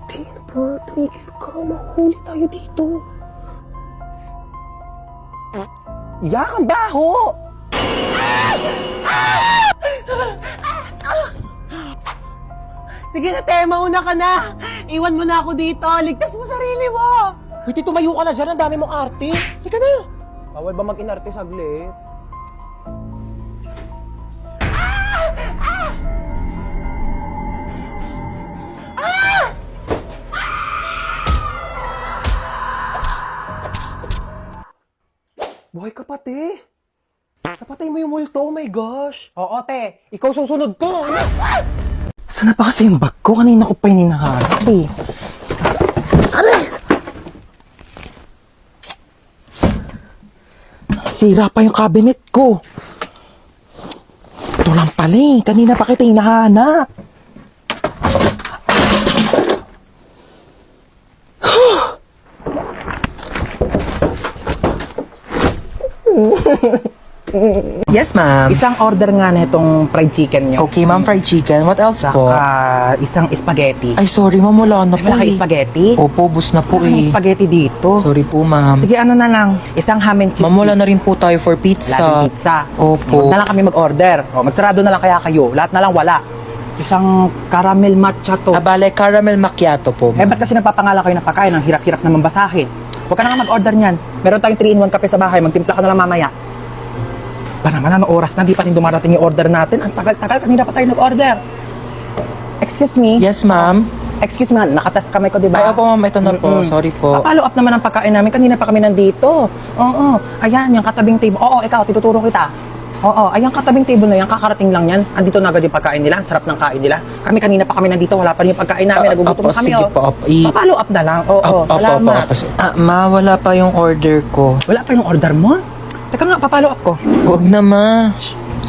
Tingin ba? Tumigil ka. Mahuli tayo dito. Yak, ang baho! Sige na, te, mauna ka na. Iwan mo na ako dito. Ligtas mo sarili mo. Pwede tumayo ka na dyan. Ang dami mong arte. Halika na. Bawal ba mag-inarte saglit? Buhay ka pa, te. Napatay mo yung multo. Oh my gosh. Oo, te. Ikaw susunod ko. Saan na ba kasi yung bag ko? Kanina ko pa yung hinahanap eh. Aray! Sira pa yung cabinet ko. Ito lang pala eh. Kanina pa kita hinahanap. Yes, ma'am. Isang order nga na itong fried chicken nyo. Okay, ma'am, fried chicken. What else po? Saka isang spaghetti. Ay, sorry, ma'am, wala na po Wala kayo eh. spaghetti? Opo, bus na po May eh. spaghetti dito. Sorry po, ma'am. Sige, ano na lang. Isang ham and cheese. Ma'am, wala na rin po tayo for pizza. Laging pizza. Opo. Huwag na lang kami mag-order. O, magsarado na lang kaya kayo. Lahat na lang wala. Isang caramel matcha to. Abale, caramel macchiato po, Eh, ma'am. ba't kasi nagpapangalan kayo ng pagkain? Ang hirap-hirap naman basahin. Huwag ka na nga mag-order niyan. Meron tayong 3-in-1 kape sa bahay. Magtimpla ka na lang mamaya. Ba naman, ano oras na? Di pa rin dumarating yung order natin. Ang tagal-tagal. Kanina pa tayo nag-order. Excuse me? Yes, ma'am. Excuse me, nakatas kamay ko, di ba? Ay, opo, ma'am, ito na po. Sorry po. Follow up naman ang pagkain namin. Kanina pa kami nandito. Oo. Ayan, yung katabing table. Oo, ikaw, tinuturo kita. Oo, ayan katabing table na yan. Kakarating lang yan. Andito na agad yung pagkain nila. Ang sarap ng kain nila. Kami kanina pa kami nandito. Wala pa rin yung pagkain namin. Nagugutom Opo, na kami, sige oh. po, opo. Follow up na lang. Oo, salamat. Ma, wala pa yung order ko. Wala pa yung order mo? Teka nga, papalo up ko. Huwag na, ma.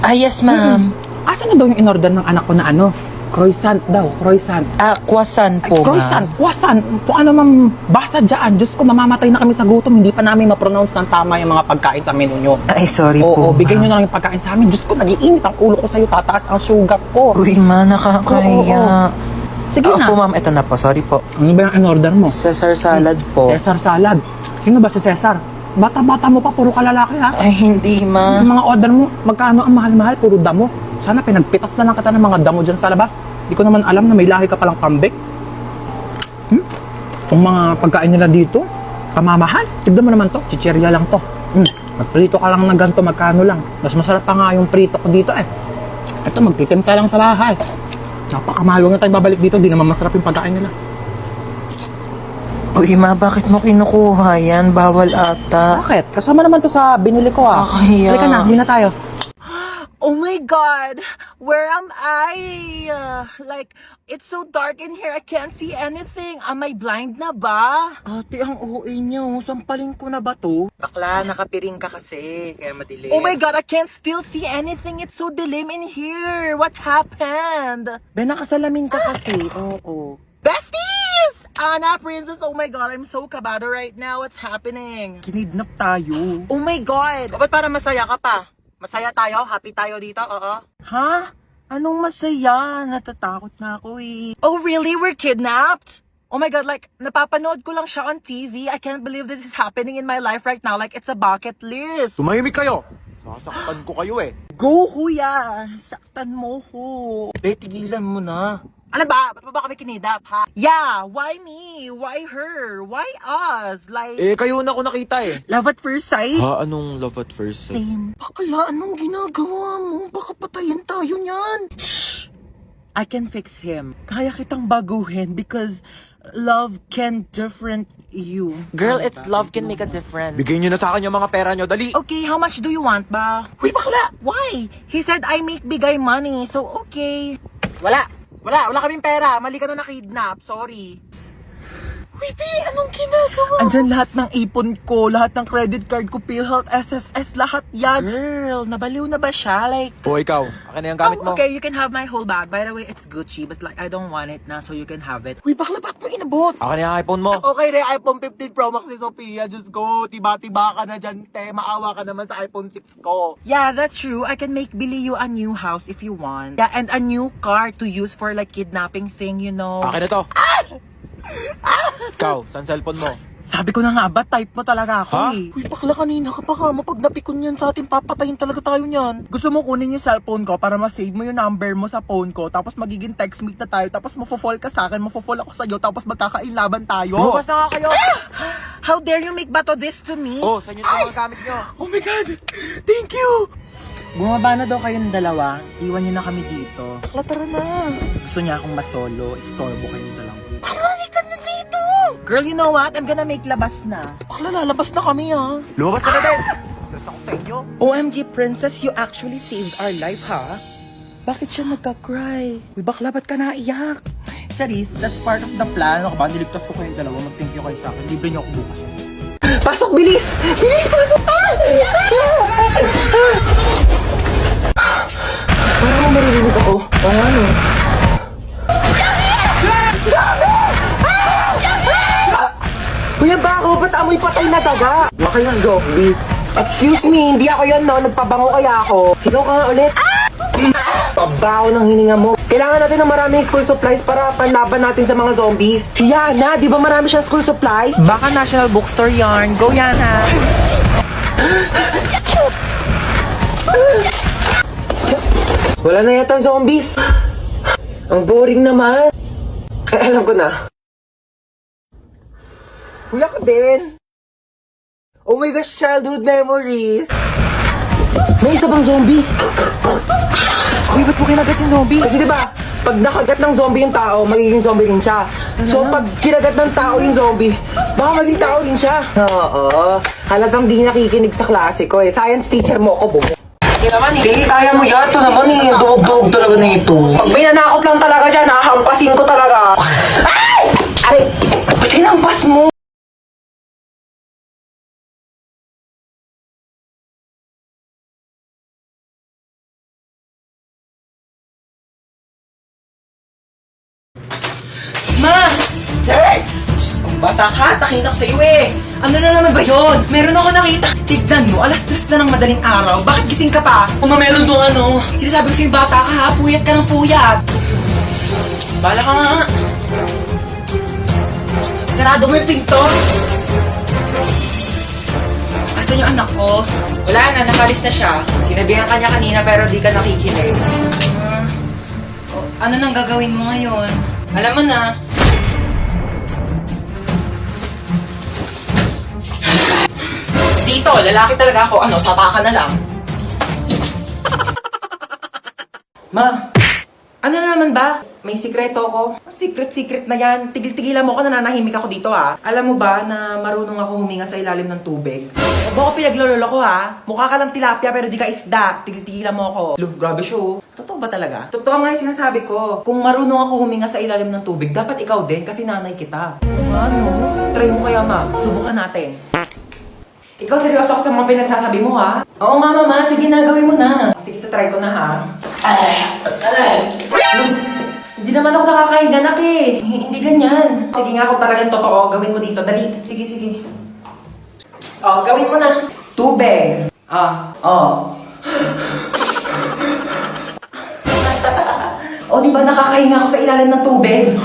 Ah, yes, ma'am. Asan na daw yung in-order ng anak ko na ano? Croissant daw, croissant. Ah, croissant po, Croissant, ma'am. croissant. Kung ano mang basa dyan. Diyos ko, mamamatay na kami sa gutom. Hindi pa namin ma-pronounce ng tama yung mga pagkain sa menu nyo. Ay, sorry Oo, po, bigay nyo ma'am. na lang yung pagkain sa amin. Diyos ko, nag-iinit ang ulo ko sa'yo. Tataas ang sugar ko. Uy, ma, nakakahiya. Sige na. Opo, ma'am, ito na po. Sorry po. Ano ba yung in-order mo? Caesar salad po. Cesar salad. Sino ba si Cesar? Bata-bata mo pa, puro kalalaki ha. Ay, hindi, ma. Yung mga order mo, magkano ang mahal-mahal, puro damo. Sana pinagpitas na lang kita ng mga damo dyan sa labas. Hindi ko naman alam na may lahi ka palang kambing. Kung mga pagkain nila dito, kamamahal. Tignan mo naman to, chichirya lang to. Magprito ka lang ng ganito, magkano lang. Mas masarap pa nga yung prito ko dito eh. Ito, magtitimpla lang sa bahay. Napakamahal, huwag na tayo babalik dito, di naman masarap yung pagkain nila. Uy, ma, bakit mo kinukuha yan? Bawal ata. Bakit? Kasama naman to sa binili ko ah. Kakahiya. Halika na, hindi na tayo. Oh my god, where am I? Like, it's so dark in here, I can't see anything. Am I blind na ba? Ate, ang OA niyo. Sampalin ko na ba to? Bakla, nakapiring ka kasi, kaya madilim. Oh my god, I can't still see anything. It's so dilim in here. What happened? Ben, nakasalamin ka kasi. Oo. Besties! Anna, princess, oh my god, I'm so kabado right now. What's happening? Kinidnap tayo. Oh my god. Ba't para masaya ka pa? Masaya tayo? Happy tayo dito? Oo. Ha? Anong masaya? Natatakot na ako eh. Oh really? We're kidnapped? Oh my god, like, napapanood ko lang siya on TV. I can't believe this is happening in my life right now. Like, it's a bucket list. Tumahimik kayo! Sasaktan ko kayo eh. Go, kuya! Saktan mo ko. Be, tigilan mo na. Ano ba? Ba't mo ba kami kinidap, ha? Yeah, why me? Why her? Why us? Like, Eh, kayo na ako nakita eh. love at first sight? Ha? Anong love at first sight? Same. Bakla, anong ginagawa mo? Baka patayin tayo niyan. I can fix him. Kaya kitang baguhin because love can different you. Girl, it's love can make a difference. Bigay nyo na sa akin yung mga pera nyo, dali! Okay, how much do you want ba? Uy, bakla! Why? He said I make bigay money, so okay. Wala kaming pera. Mali ka na nakidnap. Sorry. Wait, anong ginagawa? Andyan lahat ng ipon ko, lahat ng credit card ko, PhilHealth, SSS, lahat yan. Girl, nabaliw na ba siya? Like, O ikaw, akin na yung gamit mo. okay, you can have my whole bag. By the way, it's Gucci, but like, I don't want it na, so you can have it. Uy, bakla, ba't mo inabot? Akin na yung iPhone mo. Okay re, iPhone 15 Pro Max si Sophia. Diyos ko, tiba-tiba ka na dyan, te. Maawa ka naman sa iPhone 6 ko. Yeah, that's true. I can make Billy you a new house if you want. Yeah, and a new car to use for like kidnapping thing, you know. Akin na to. Ikaw, saan cellphone mo? Sabi ko na nga ba, type mo talaga ako Ha? eh. Uy, bakla kanina ka pa ka. Mapag napikon yan sa atin, papatayin talaga tayo niyan. Gusto mo kunin yung cellphone ko para ma-save mo yung number mo sa phone ko, tapos magiging text meet na tayo, tapos mafo-fall ka sa akin, mafo-fall ako sa'yo, tapos magkakainlaban tayo. Lumabas na nga kayo. How dare you make bato this to me? Oh, saan yun yung mga gamit nyo? Oh my God! Thank you! Bumaba na daw kayong dalawa. Iwan niyo na kami dito. Bakla, tara na. Gusto niya akong masolo. Istorbo kayong dalawa. Bakla, ka na dito! Girl, you know what? I'm gonna make labas na. Bakla, lalabas na kami ah. Lumabas ka na din. Stress ako sa inyo. OMG, princess, you actually saved our life, ha? Bakit siya nagka-cry? Uy, bakla, ba't ka naiyak? Charis, that's part of the plan. Ako ba, niligtas ko kayong dalawa. Mag-thank you kayo sa akin. Libre niyo ako bukas. Pasok, bilis! Bilis, pasok! Parang maririnig ako. Oo nga, no? Kuya Bako, ba't amoy patay na daga? Huwag kayong zombie. Excuse me, hindi ako yun, no? Nagpabango kaya ako. Sigaw ka nga ulit. Pabaho ng hininga mo. Kailangan natin ng maraming school supplies para panlaban natin sa mga zombies. Si Yana, di ba marami siyang school supplies? Baka National Bookstore yarn. Go, Yana! Wala na yata zombies. Ang boring naman. Ay, alam ko na. Kuya ka din. Oh my gosh, childhood memories. May isa bang zombie? Uy, ba't mo kinagat yung zombie? Kasi diba, pag nakagat ng zombie yung tao, magiging zombie rin siya. So pag kinagat ng tao yung zombie, baka maging tao rin siya. Oo. Halagang di nakikinig sa klase ko eh. Science teacher mo ako, bumo. Hindi, kaya mo yan. Ito naman eh. Dog talaga na ito. Pag may nanakot lang talaga dyan, hahampasin ko talaga. Ay! Aray! Ba't hinampas mo? Ma! Hey! Kung bata ka, nakita ko sa iyo eh. Ano na naman ba yun? Meron ako nakita. Tignan mo, 2:00 na ng madaling araw. Bakit gising ka pa? Meron doon ano. Sinasabi ko sa'yo, bata ka ha. Puyat ka ng puyat. Bala ka nga. Sarado mo yung pinto. Asan yung anak ko? Wala na, nakalis na siya. Sinabihan ka niya kanina pero di ka nakikinig. Ano nang gagawin mo ngayon? Alam mo na. Dito, lalaki talaga ako. Ano, sapa ka na lang. Ma, ano na naman ba? May sikreto ako. Secret na yan. Tigil-tigilan mo ako, nananahimik ako dito ha. Alam mo ba na marunong ako huminga sa ilalim ng tubig? Huwag mo ako pinaglololo ko ha. Mukha ka lang tilapia pero di ka isda. Tigil-tigilan mo ako. Look, grabe siya oh. Totoo ba talaga? Totoo nga yung sinasabi ko. Kung marunong ako huminga sa ilalim ng tubig, dapat ikaw din kasi nanay kita. Ano? Try mo kaya ma. Subukan natin. Ikaw seryoso ako sa mga pinagsasabi mo ha? Oo nga mama, sige na, gawin mo na. Sige, try ko na ha. Hindi naman ako nakakahiga nak eh. Hindi ganyan. Sige nga kung talagang totoo, gawin mo dito. Dali. Sige. Oh, gawin mo na. Tubig. Oh, di ba nakakahinga ako sa ilalim ng tubig?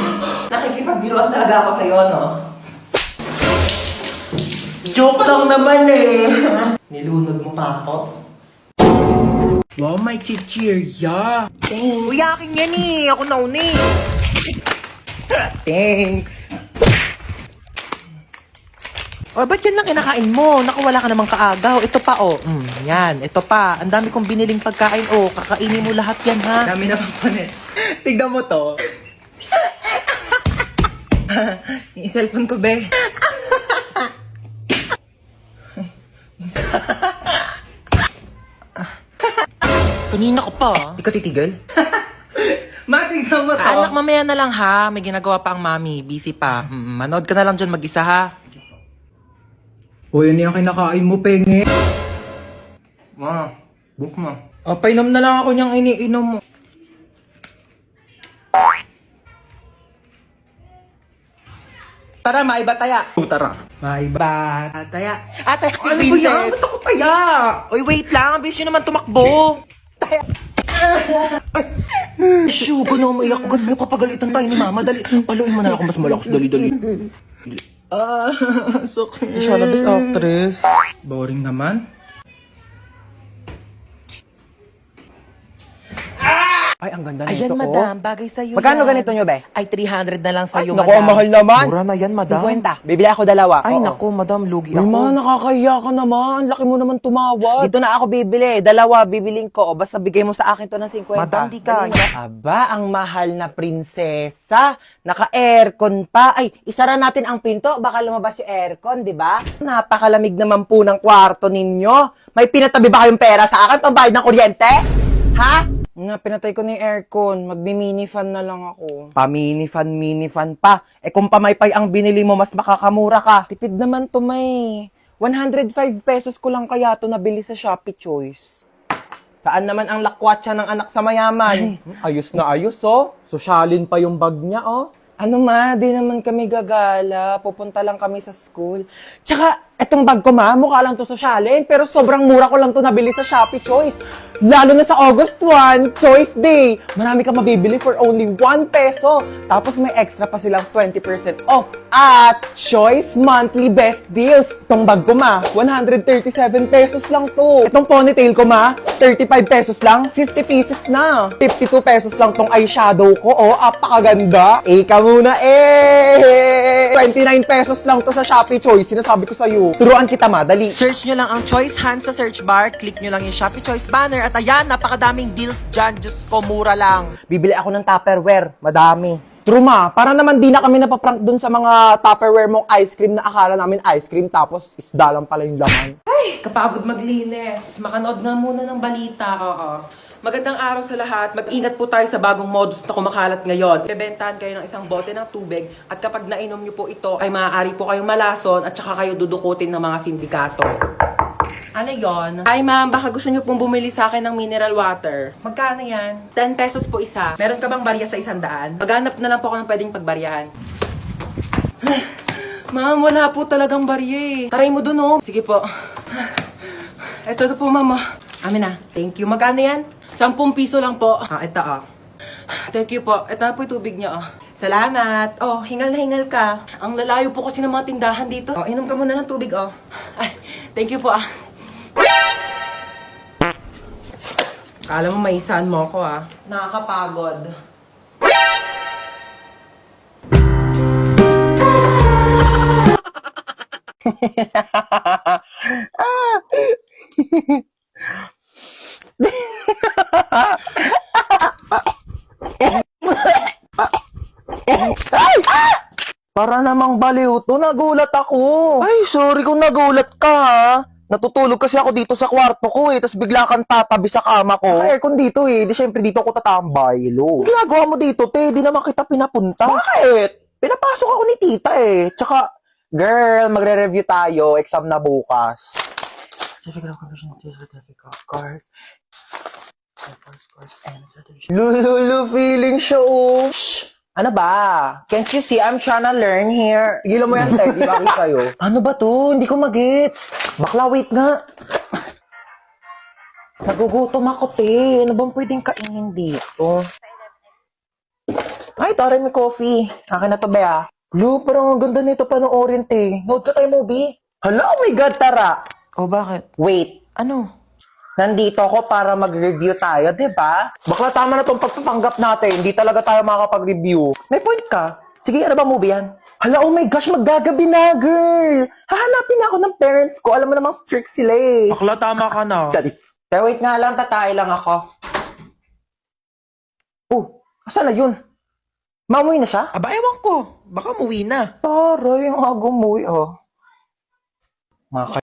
Nakikipagbiruan talaga ako sa'yo, no? Joke lang naman eh. Nilunod mo pa ako. Wow, may chichirya. Thanks. Uy, akin yan eh. Ako nauna eh. Thanks. O, ba't yan lang kinakain mo? Naku, wala ka namang kaagaw. Ito pa, oh. Yan, ito pa. Ang dami kong biniling pagkain, oh. Kakainin mo lahat yan, ha? Dami naman pa eh. Tignan mo to. Yung cellphone ko, be. Kanina ko pa, ah. Di ka titigil? Matig! Tignan mo to. Anak, mamaya na lang ha. May ginagawa pa ang mami. Busy pa. Manood ka na lang dyan mag-isa ha. O, yun yung kinakain mo, penge. Ma, book mo. Painom na lang ako niyang iniinom mo. Tara, maiba taya. Tara. Maiba taya. Atay, si Ano ba yan? Princess. Gusto ko taya. Uy, wait lang. Ang bilis nyo naman tumakbo. Shoo, ko na umiyak. Ganun kapagalitan tayo ni Mama. Dali. Paluin mo na ako mas malakas. Dali, dali. Sakit. Siya na best actress. Boring naman. Ay, ang ganda nito. Ayan, madam. Bagay sa'yo Magkano yan. ganito nyo, be? Ay, 300 na lang sa'yo, Naku, madam. ang mahal naman. Mura na yan, madam. 50. Bibili ako dalawa. Ay, Oo. naku, madam. Lugi Uy, ako. ma, nakakahiya ka naman. Laki mo naman tumawad. Dito na ako bibili. Dalawa, bibiling ko. O, basta bigay mo sa akin to ng 50. Madam, di kaya. Aba, ang mahal na prinsesa. Naka-aircon pa. Ay, isara natin ang pinto. Baka lumabas yung aircon, di ba? Napakalamig naman po ng kwarto ninyo. May pinatabi ba kayong pera sa akin? Pambayad ng kuryente? Ha? Nga, pinatay ko na yung aircon. Magbi-mini fan na lang ako. Pa-mini fan pa. Eh kung pamaypay ang binili mo, mas makakamura ka. Tipid naman to, may. 105 pesos ko lang kaya to nabili sa Shopee Choice. Saan naman ang lakwatsa ng anak sa mayaman? Ayos na ayos, oh. Sosyalin pa yung bag niya, oh. Ano ma, di naman kami gagala. Pupunta lang kami sa school. Tsaka, etong bag ko ma, mukha lang to sosyalin. Pero sobrang mura ko lang to nabili sa Shopee Choice. Lalo na sa August 1, Choice Day. Marami ka mabibili for only 1 peso. Tapos may extra pa silang 20% off. At Choice Monthly Best Deals. Itong bag ko ma, 137 pesos lang to. Itong ponytail ko ma, 35 pesos lang, 50 pieces na. 52 pesos lang tong eyeshadow ko, oh, apakaganda. Ika muna, 29 pesos lang to sa Shopee Choice. Sinasabi ko sa'yo. Turuan kita ma, dali. Search nyo lang ang Choice Hands sa search bar. Click nyo lang yung Shopee Choice banner. At ayan, napakadaming deals dyan. Diyos ko, mura lang. Bibili ako ng Tupperware. Madami. True ma, para naman di na kami napaprank dun sa mga Tupperware mong ice cream na akala namin ice cream tapos isda lang pala yung laman. Kapagod maglinis. Makanood nga muna ng balita. Oo. Magandang araw sa lahat. Mag-ingat po tayo sa bagong modus na kumakalat ngayon. Bebentahan kayo ng isang bote ng tubig at kapag nainom nyo po ito ay maaari po kayong malason at saka kayo dudukutin ng mga sindikato. Ano yon? Ay ma'am, baka gusto nyo pong bumili sa akin ng mineral water. Magkano yan? 10 pesos po isa. Meron ka bang barya sa 100? Maghanap na lang po ako ng pwedeng pagbaryahan. Ma'am, wala po talagang barya eh. Taray mo dun oh. Sige po. Ito na po ma'am. Amin na. Thank you. Magkano yan? 10 piso lang po. Ito ah. Thank you po. Ito na po yung tubig niyo ah. Salamat. Oh, hingal na hingal ka. Ang lalayo po kasi ng mga tindahan dito. Oh, inom ka muna ng tubig oh. Ay, thank you po ah. Kala mo maisahan mo ako ah. Nakakapagod. Para namang baliw to, nagulat ako. Ay, sorry kung nagulat ka ha. Natutulog kasi ako dito sa kwarto ko tapos bigla kang tatabi sa kama ko. Naka-aircon dito di syempre dito ako tatambay, lo. Ginagawa mo dito, te, di naman kita pinapunta. Bakit? Pinapasok ako ni tita Tsaka, girl, magre-review tayo, exam na bukas. Certificate of completion, certificate of course. Lulu, feeling show. Shh! Ano ba? Can't you see I'm trying to learn here? Gilan mo yan, Ted. Di ba ako sa'yo? Ano ba to? Hindi ko magets. Bakla, wait nga. Nagugutom ako, te. Ano bang pwedeng kainin dito? Ay, taray, may coffee. Akin na to, Bea. Lo, parang ang ganda nito panoorin, te. Nood ka tayo, movie. Hala, oh my God, tara. O, bakit? Wait. Ano? Nandito ako para mag-review tayo, di ba? Bakla, tama na tong pagpapanggap natin. Hindi talaga tayo makakapag-review. May point ka. Sige, ano ba movie yan? Hala, oh my gosh, maggagabi na, girl! Hahanapin ako ng parents ko. Alam mo namang strict sila eh. Bakla, tama ka na. Charis. Pero wait nga lang, tatay lang ako. Oh, asan na yun? Mamuwi na siya? Aba, ewan ko. Baka muwi na. Taray, ang agong muwi, oh. Mga